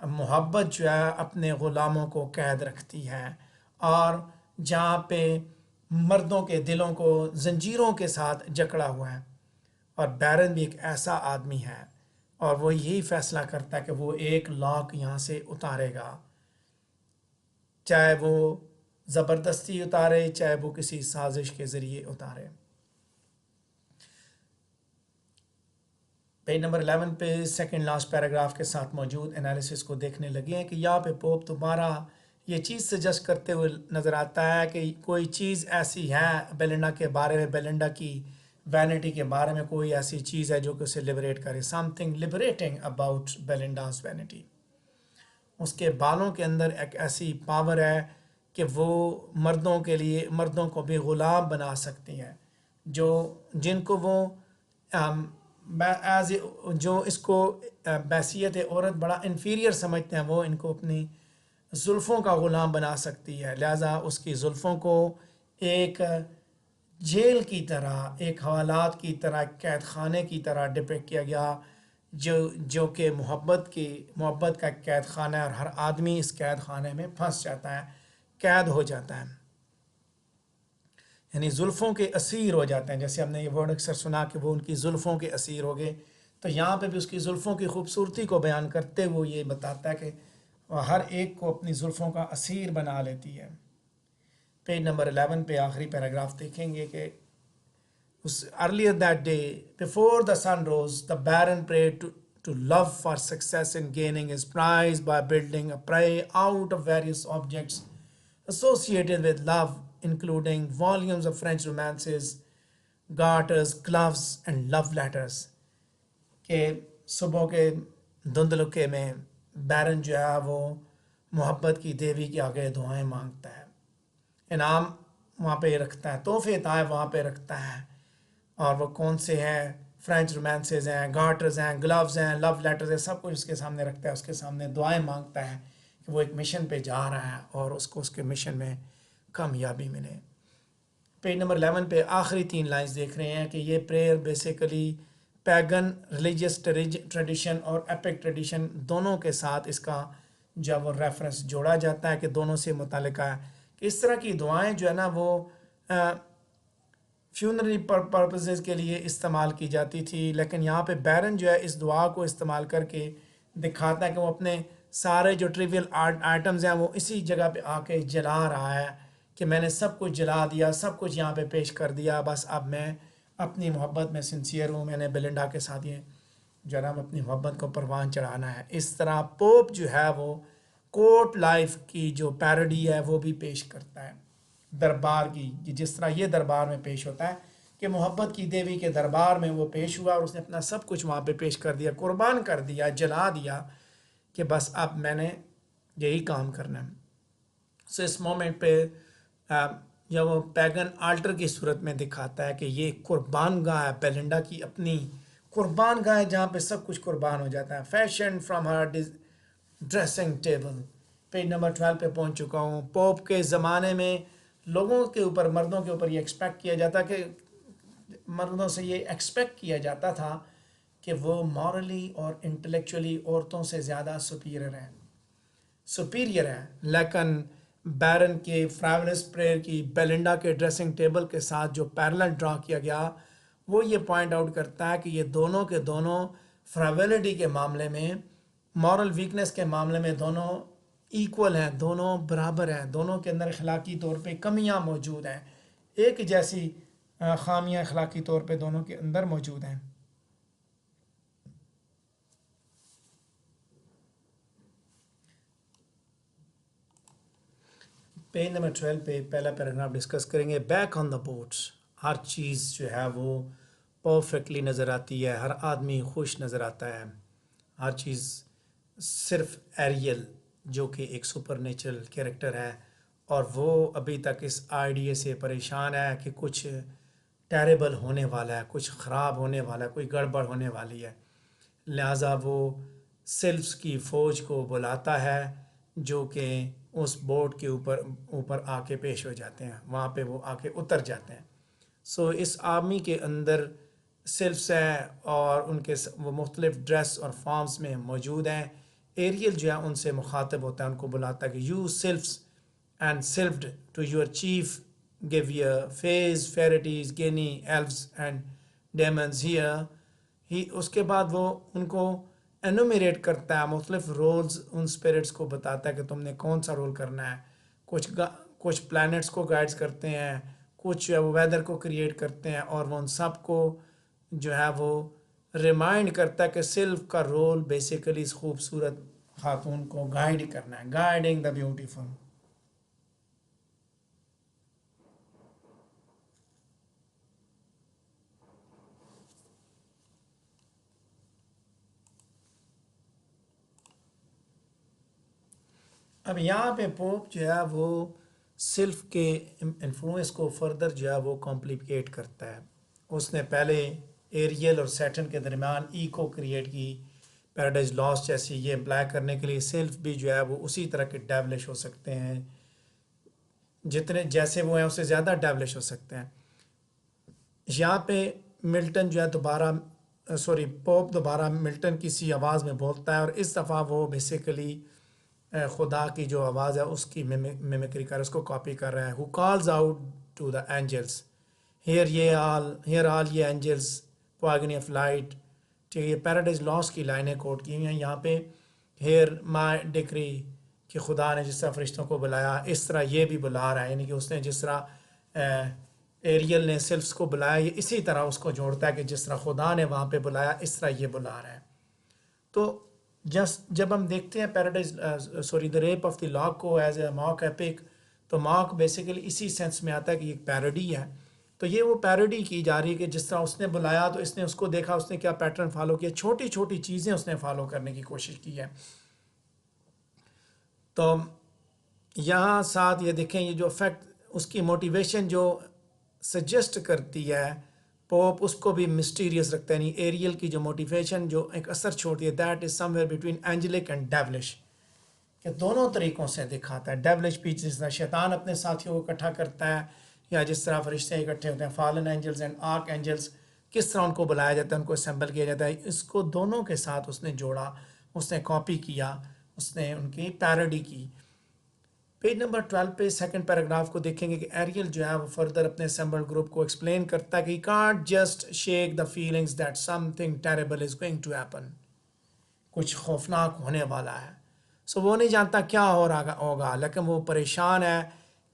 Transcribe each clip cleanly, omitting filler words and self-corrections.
محبت جو ہے اپنے غلاموں کو قید رکھتی ہے، اور جہاں پہ مردوں کے دلوں کو زنجیروں کے ساتھ جکڑا ہوا ہے۔ اور بیرن بھی ایک ایسا آدمی ہے، اور وہ یہی فیصلہ کرتا ہے کہ وہ ایک لاک یہاں سے اتارے گا، چاہے وہ زبردستی اتارے، چاہے وہ کسی سازش کے ذریعے اتارے۔ پیج نمبر 11 پہ سیکنڈ لاسٹ پیراگراف کے ساتھ موجود انالیسس کو دیکھنے لگے ہیں کہ یہاں پہ پوپ دوبارہ یہ چیز سجسٹ کرتے ہوئے نظر آتا ہے کہ کوئی چیز ایسی ہے بیلنڈا کے بارے میں، بیلنڈا کی وینٹی کے بارے میں کوئی ایسی چیز ہے جو کہ اسے لبریٹ کرے، some thing liberating about Belinda's vanity. اس کے بالوں کے اندر ایک ایسی پاور ہے کہ وہ مردوں کے لیے، مردوں کو بھی غلام بنا سکتی ہے، جو جن کو وہ ایز جو اس کو بحیثیت عورت بڑا انفیریئر سمجھتے ہیں، وہ ان کو اپنی زلفوں کا غلام بنا سکتی ہے۔ لہٰذا اس کی زلفوں کو ایک جیل کی طرح، ایک حوالات کی طرح، ایک قید خانے کی طرح ڈپیکٹ کیا گیا، جو کہ محبت کا ایک قید خانہ ہے، اور ہر آدمی اس قید خانے میں پھنس جاتا ہے، قید ہو جاتا ہے، یعنی زلفوں کے اسیر ہو جاتے ہیں۔ جیسے ہم نے یہ ورڈ اکثر سنا کہ وہ ان کی زلفوں کے اسیر ہو گئے، تو یہاں پہ بھی اس کی زلفوں کی خوبصورتی کو بیان کرتے ہوئے یہ بتاتا ہے کہ وہ ہر ایک کو اپنی زلفوں کا اسیر بنا لیتی ہے۔ پیج نمبر 11 پہ آخری پیراگراف دیکھیں گے کہ earlier that day, before the sun rose, the Baron prayed to love for success in gaining his prize by building a prey out of various objects associated with love, including volumes of French romances, garters, gloves, and love letters. کہ صبح کے دھندلکے میں بیرن جو ہے وہ محبت کی دیوی کے آگے دعائیں مانگتا ہے، انعام وہاں پہ رکھتا ہے، تحفے تحائف وہاں پہ رکھتا ہے، اور وہ کون سے ہیں؟ فرینچ رومانسز ہیں، گارٹرز ہیں، گلوز ہیں، لو لیٹرز ہیں، سب کچھ اس کے سامنے رکھتا ہے، اس کے سامنے دعائیں مانگتا ہے کہ وہ ایک مشن پہ جا رہا ہے اور اس کو اس کے مشن میں کامیابی ملے۔ پیج نمبر 11 پہ آخری 3 لائنز دیکھ رہے ہیں کہ یہ prayer basically pagan religious tradition اور ایپک ٹریڈیشن دونوں کے ساتھ اس کا جب وہ ریفرنس جوڑا جاتا ہے کہ دونوں سے متعلقہ ہے، کہ اس طرح کی دعائیں جو ہے نا وہ فیونرری پرپزز کے لیے استعمال کی جاتی تھی، لیکن یہاں پہ بیرن جو ہے اس دعا کو استعمال کر کے دکھاتا ہے کہ وہ اپنے سارے جو ٹریویل آئٹمز ہیں وہ اسی جگہ پہ آ کے جلا رہا ہے کہ میں نے سب کچھ جلا دیا، سب کچھ یہاں پہ پیش کر دیا، بس اب میں اپنی محبت میں سنسیئر ہوں، میں نے بیلنڈا کے ساتھ یہ جناب اپنی محبت کو پروان چڑھانا ہے۔ اس طرح پوپ جو ہے وہ کورٹ لائف کی جو پیروڈی ہے وہ بھی پیش کرتا ہے دربار کی، جس طرح یہ دربار میں پیش ہوتا ہے کہ محبت کی دیوی کے دربار میں وہ پیش ہوا اور اس نے اپنا سب کچھ وہاں پہ پیش کر دیا، قربان کر دیا، جلا دیا، کہ بس اب میں نے یہی کام کرنا ہے۔ سو اس مومنٹ پہ یا وہ پیگن آلٹر کی صورت میں دکھاتا ہے کہ یہ قربان گاہ ہے، بیلنڈا کی اپنی قربان گاہ ہے جہاں پہ سب کچھ قربان ہو جاتا ہے۔ Fashion from her dressing table, page number 12 پہ پہنچ چکا ہوں۔ پوپ کے زمانے میں لوگوں کے اوپر، مردوں کے اوپر یہ ایکسپیکٹ کیا جاتا کہ مردوں سے یہ ایکسپیکٹ کیا جاتا تھا کہ وہ مورلی اور انٹلیکچولی عورتوں سے زیادہ سپیریئر ہے، لیکن بیرن کے فراولس پریئر کی بیلنڈا کے ڈریسنگ ٹیبل کے ساتھ جو پیرلل ڈرا کیا گیا وہ یہ پوائنٹ آؤٹ کرتا ہے کہ یہ دونوں کے دونوں فراویلٹی کے معاملے میں، مورل ویکنس کے معاملے میں دونوں ایکول ہیں، دونوں برابر ہیں، دونوں کے اندر اخلاقی طور پہ کمیاں موجود ہیں، ایک جیسی خامیاں اخلاقی طور پہ دونوں کے اندر موجود ہیں۔ پیج نمبر 12 پہ پہلا پیراگراف ڈسکس کریں گے۔ بیک آن دا بوٹس، ہر چیز جو ہے وہ پرفیکٹلی نظر آتی ہے، ہر آدمی خوش نظر آتا ہے، ہر چیز صرف ایریل جو کہ ایک سپر نیچرل کیریکٹر ہے، اور وہ ابھی تک اس آئیڈیا سے پریشان ہے کہ کچھ ٹیریبل ہونے والا ہے، کچھ خراب ہونے والا ہے، کوئی گڑبڑ ہونے والی ہے، لہٰذا وہ سلفس کی فوج کو بلاتا ہے جو کہ اس بورڈ کے اوپر آ کے پیش ہو جاتے ہیں، وہاں پہ وہ آ کے اتر جاتے ہیں۔ سو اس آرمی کے اندر سلفس ہیں اور ان کے وہ مختلف ڈریس اور فارمز میں موجود ہیں۔ ایریل جو ہے ان سے مخاطب ہوتا ہے، ان کو بلاتا ہے کہ you sylphs and sylphid to your chief give your fays fairies genii elves and demons hear ہی. اس کے بعد وہ ان کو انومیریٹ کرتا ہے، مختلف رولز ان اسپرٹس کو بتاتا ہے کہ تم نے کون سا رول کرنا ہے. کچھ پلانٹس کو گائیڈز کرتے ہیں، کچھ وہ ویدر کو کریٹ کرتے ہیں، اور وہ ان سب کو جو ہے وہ ریمائنڈ کرتا ہے کہ سیلف کا رول بیسیکلی اس خوبصورت خاتون کو گائیڈ کرنا ہے، گائیڈنگ دا بیوٹیفل. اب یہاں پہ پوپ جو ہے وہ سیلف کے انفلوئنس کو فردر جو ہے وہ کمپلیکیٹ کرتا ہے. اس نے پہلے ایریل اور سیٹن کے درمیان ایکو کریٹ کی، پیراڈائز لاس جیسی، یہ امپلائی کرنے کے لیے سیلف بھی جو ہے وہ اسی طرح کے ڈیولش ہو سکتے ہیں، جتنے جیسے وہ ہیں اس سے زیادہ ڈیولش ہو سکتے ہیں. یہاں پہ ملٹن جو ہے پوپ دوبارہ ملٹن کی سی آواز میں بولتا ہے، اور اس دفعہ وہ بیسیکلی خدا کی جو آواز ہے اس کی میمکری کر اس کو کاپی کر رہا ہے. Who calls out to the angels here all یہ اینجلس پواگنی آف لائٹ. ٹھیک ہے، یہ پیراڈائز لاس کی لائنیں کوٹ کی ہوئی ہیں یہاں پہ. ہیئر مائی ڈکری کہ خدا نے جس طرح فرشتوں کو بلایا اس طرح یہ بھی بلا رہا ہے، یعنی کہ اس نے جس طرح ایریل نے سیلفس کو بلایا، یہ اسی طرح اس کو جوڑتا ہے کہ جس طرح خدا نے وہاں پہ بلایا اس طرح یہ بلا رہا ہے. تو جب ہم دیکھتے ہیں Paradise the rape of the Lock کو ایز اے ماک ایپک، تو ماک بیسیکلی اسی سینس میں آتا ہے کہ یہ ایک پیروڈی ہے. تو یہ وہ پیروڈی کی جا رہی ہے کہ جس طرح اس نے بلایا تو اس نے اس کو دیکھا، اس نے کیا پیٹرن فالو کیا، چھوٹی چھوٹی چیزیں اس نے فالو کرنے کی کوشش کی ہے. تو یہاں ساتھ یہ دیکھیں، یہ جو افیکٹ اس کی موٹیویشن جو سجیسٹ کرتی ہے پوپ، اس کو بھی مسٹیریس رکھتا ہے. یعنی ایریل کی جو موٹیویشن جو ایک اثر چھوڑتی ہے، that is somewhere between angelic and devilish, کہ دونوں طریقوں سے دکھاتا ہے. ڈیولش بھی جس طرح شیطان اپنے ساتھیوں کو اکٹھا کرتا ہے، یا جس طرح فرشتے اکٹھے ہوتے ہیں، fallen angels and arc angels, کس طرح ان کو بلایا جاتا ہے، ان کو اسمبل کیا جاتا ہے. اس کو دونوں کے ساتھ اس نے جوڑا، اس نے کاپی کیا، اس نے ان کی پیروڈی کی. پیج نمبر 12 پہ سیکنڈ پیراگراف کو دیکھیں گے کہ ایریل جو ہے وہ فردر اپنے اسمبل گروپ کو ایکسپلین کرتا ہے کہ he can't just shake the feelings that something terrible is going to happen. کچھ خوفناک ہونے والا ہے. وہ نہیں جانتا کیا ہو رہا ہوگا، لیکن وہ پریشان ہے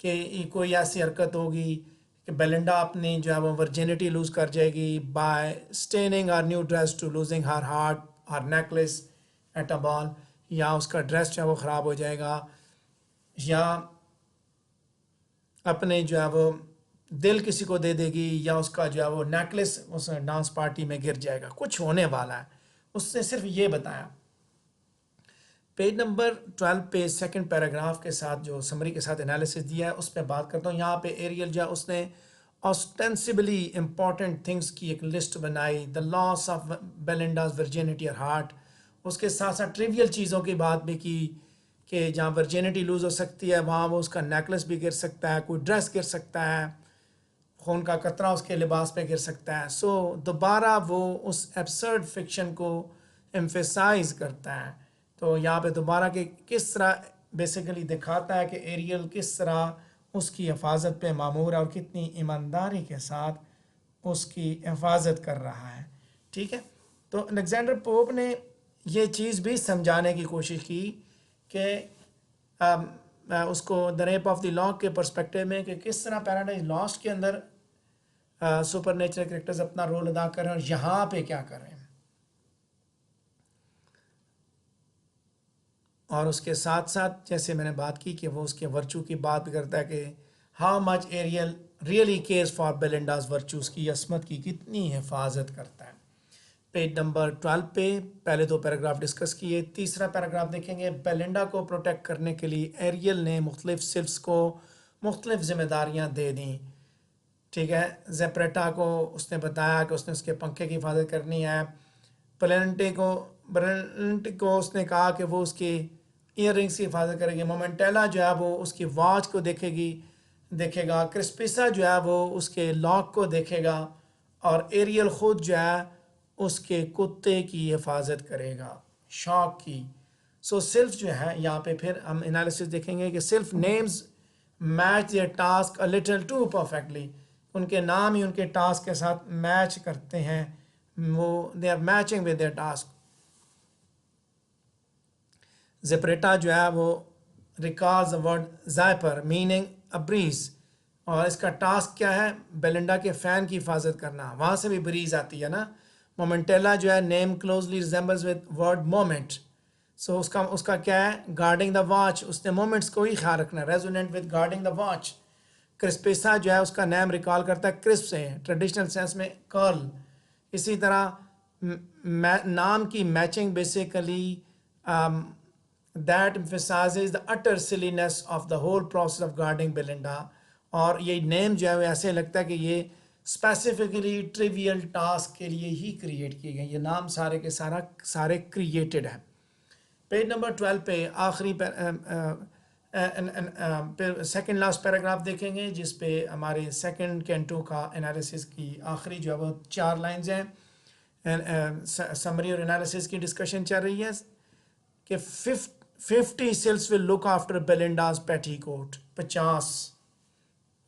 کہ کوئی ایسی حرکت ہوگی کہ بیلنڈا اپنی جو ہے وہ ورجینٹی لوز کر جائے گی by staining her new dress to losing her heart her necklace at a ball, یا اس کا ڈریس جو ہے وہ خراب ہو جائے گا، یا اپنے جو ہے وہ دل کسی کو دے دے گی، یا اس کا جو ہے وہ نیکلس اس ڈانس پارٹی میں گر جائے گا. کچھ ہونے والا ہے، اس نے صرف یہ بتایا. پیج نمبر 12 پہ سیکنڈ پیراگراف کے ساتھ جو سمری کے ساتھ انالیسس دیا ہے اس پہ بات کرتا ہوں. یہاں پہ ایریل جو ہے اس نے ostensibly امپورٹنٹ تھنگس کی ایک لسٹ بنائی. دا لاس آف بیلنڈاز ورجینٹی اور ہارٹ، اس کے ساتھ ساتھ ٹریویل چیزوں کی بات بھی کی کہ جہاں ورجینٹی لوز ہو سکتی ہے وہاں وہ اس کا نیکلس بھی گر سکتا ہے، کوئی ڈریس گر سکتا ہے، خون کا قطرہ اس کے لباس پہ گر سکتا ہے. دوبارہ وہ اس ایبسرڈ فکشن کو ایمفیسائز کرتا ہے. تو یہاں پہ دوبارہ کہ کس طرح بیسیکلی دکھاتا ہے کہ ایریل کس طرح اس کی حفاظت پہ مامور ہے اور کتنی ایمانداری کے ساتھ اس کی حفاظت کر رہا ہے. ٹھیک ہے، تو الیگزینڈر پوپ نے یہ چیز بھی سمجھانے کی کوشش کی کہ اس کو دا ریپ آف دی لاک کے پرسپیکٹیو میں کہ کس طرح پیراڈائز لاسٹ کے اندر سپر نیچرل کریکٹرز اپنا رول ادا کر رہے ہیں اور یہاں پہ کیا کر رہے ہیں. اور اس کے ساتھ ساتھ جیسے میں نے بات کی کہ وہ اس کے ورچو کی بات کرتا ہے کہ how much Ariel really cares for Belinda's virtues, کی عصمت کی کتنی حفاظت کرتا ہے. پیج نمبر 12 پہ پہلے دو پیراگراف ڈسکس کیے. تیسرا پیراگراف دیکھیں گے. بیلنڈا کو پروٹیکٹ کرنے کے لیے ایریل نے مختلف سیلفس کو مختلف ذمہ داریاں دے دیں. ٹھیک ہے، زیپریٹا کو اس نے بتایا کہ اس نے اس کے پنکھے کی حفاظت کرنی ہے. برلنٹ کو اس نے کہا کہ وہ اس کی ایئر رنگس کی حفاظت کرے گی. مومنٹیلا جو ہے وہ اس کی واچ کو دیکھے گا. کرسپیسا جو ہے وہ اس کے لاک کو دیکھے گا، اور ایریل خود جو ہے اس کے کتے کی حفاظت کرے گا، شاک کی. سو سیلف جو ہے یہاں پہ پھر ہم انالیسس دیکھیں گے کہ sylph names match their task a little too perfectly, ان کے نام ہی ان کے ٹاسک کے ساتھ میچ کرتے ہیں، وہ they are matching with their task. Zephyretta جو ہے وہ ریکارز ورڈ زائپر میننگ ابریز، اور اس کا ٹاسک کیا ہے؟ بیلنڈا کے فین کی حفاظت کرنا، وہاں سے بھی بریز آتی ہے نا. مومنٹیلا جو ہے name closely resembles with word moment, so اس کا کیا ہے؟ گارڈنگ دا واچ، اس نے مومنٹس کو ہی خیال رکھنا، ریزوننٹ ود گارڈنگ دا واچ. کرسپیسا جو ہے اس کا نیم ریکال کرتا ہے کرسپ سے، ٹریڈیشنل سینس میں کرل. اسی طرح نام کی matching basically that emphasizes the utter silliness of the whole process of guarding Belinda. اور یہ نیم جو ہے وہ ایسے لگتا ہے کہ یہ اسپیسیفکلی ٹریویل ٹاسک کے لیے ہی کریٹ کیے گئے، یہ نام سارے کے سارے کریٹڈ ہیں. پیج نمبر 12 پہ آخری سیکنڈ لاسٹ پیراگراف دیکھیں گے، جس پہ ہمارے سیکنڈ کینٹو کا انالیسس کی آخری جو ہے وہ 4 لائنز ہیں. سمری اور انالیسس کی ڈسکشن چل رہی ہے کہ 50 سیلس ول لک آفٹر بیلنڈاز پیٹی کوٹ، 50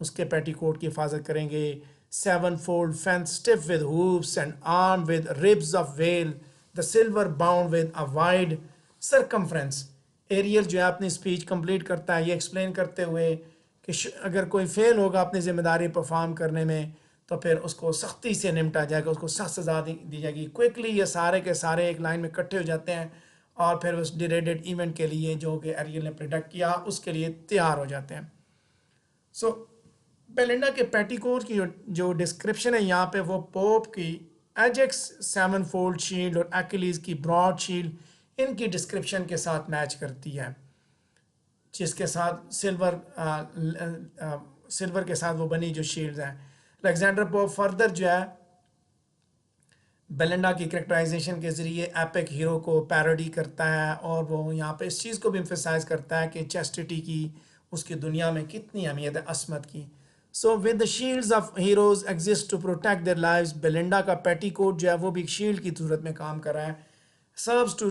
اس کے پیٹی کوٹ کی حفاظت کریں گے. 7 fold fence stiff with hoops and arm with ribs of whale, the silver bound with a wide circumference. Ariel جو ہے اپنی اسپیچ کمپلیٹ کرتا ہے یہ ایکسپلین کرتے ہوئے کہ اگر کوئی فیل ہوگا اپنی ذمہ داری پرفارم کرنے میں تو پھر اس کو سختی سے نمٹا جائے گا، اس کو سخت سزا دی جائے گی. کوئکلی یہ سارے کے سارے ایک لائن میں اکٹھے ہو جاتے ہیں اور پھر اس ڈیریڈڈ ایونٹ کے لیے جو کہ ایریل نے پریڈکٹ کیا اس کے لیے تیار ہو جاتے ہیں. سو بیلنڈا کے پیٹی کوٹ کی جو ڈسکرپشن ہے یہاں پہ وہ پوپ کی ایجیکس 7 فولڈ شیلڈ اور ایکلیز کی براڈ شیلڈ ان کی ڈسکرپشن کے ساتھ میچ کرتی ہے، جس کے ساتھ سلور کے ساتھ وہ بنی جو شیلڈز ہیں. الیگزینڈر پوپ فردر جو ہے بیلنڈا کی کریکٹرائزیشن کے ذریعے ایپک ہیرو کو پیروڈی کرتا ہے، اور وہ یہاں پہ اس چیز کو بھی امفیسائز کرتا ہے کہ چیسٹٹی کی اس کی دنیا میں کتنی اہمیت ہے، عصمت کی. So with the shields of heroes exist to protect their lives, Belinda کا پیٹی کوٹ جو ہے وہ بھی ایک شیلڈ کی صورت میں کام کر رہا ہے. Serves to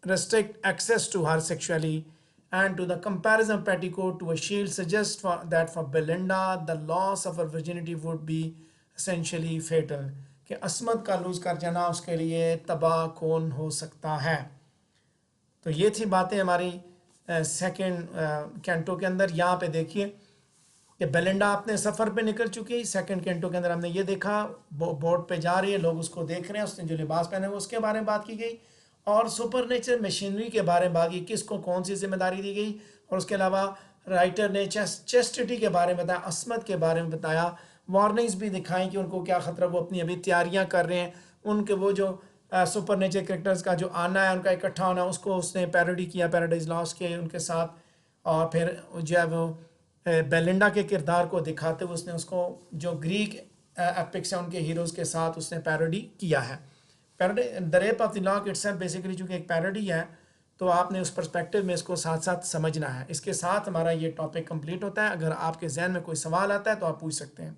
restrict access to her sexually, and to the comparison of petticoat to a shield suggests that for Belinda the loss of her virginity would be essentially fatal، کہ عصمت کا لوز کر جانا اس کے لیے تباہ کون ہو سکتا ہے. تو یہ تھی باتیں ہماری سیکنڈ کینٹو کے اندر. یہاں پہ دیکھیے کہ بیلنڈا اپنے سفر پہ نکل چکی. سیکنڈ کینٹو کے اندر ہم نے یہ دیکھا بورڈ پہ جا رہی ہے، لوگ اس کو دیکھ رہے ہیں، اس نے جو لباس پہنے ہوئے اس کے بارے میں بات کی گئی، اور سپر نیچر مشینری کے بارے میں بات کی، کس کو کون سی ذمہ داری دی گئی. اور اس کے علاوہ رائٹر نے چیسٹٹی کے بارے میں بتایا، عصمت کے بارے میں بتایا، وارننگز بھی دکھائیں کہ ان کو کیا خطرہ، وہ اپنی ابھی تیاریاں کر رہے ہیں. ان کے وہ جو سپر نیچر کریکٹرز کا جو آنا ہے، ان کا اکٹھا ہونا، اس کو اس نے پیروڈی کیا، پیراڈائز لاسٹ کے ان کے ساتھ. اور پھر جو ہے وہ بیلنڈا کے کردار کو دکھاتے ہوئے اس نے اس کو جو گریک ایپکس ہیں ان کے ہیروز کے ساتھ اس نے پیروڈی کیا ہے. The rape of the lock itself basically چونکہ ایک پیروڈی ہے تو آپ نے اس پرسپیکٹو میں اس کو ساتھ ساتھ سمجھنا ہے. اس کے ساتھ ہمارا یہ ٹاپک کمپلیٹ ہوتا ہے. اگر آپ کے ذہن میں کوئی سوال آتا ہے تو آپ پوچھ سکتے ہیں.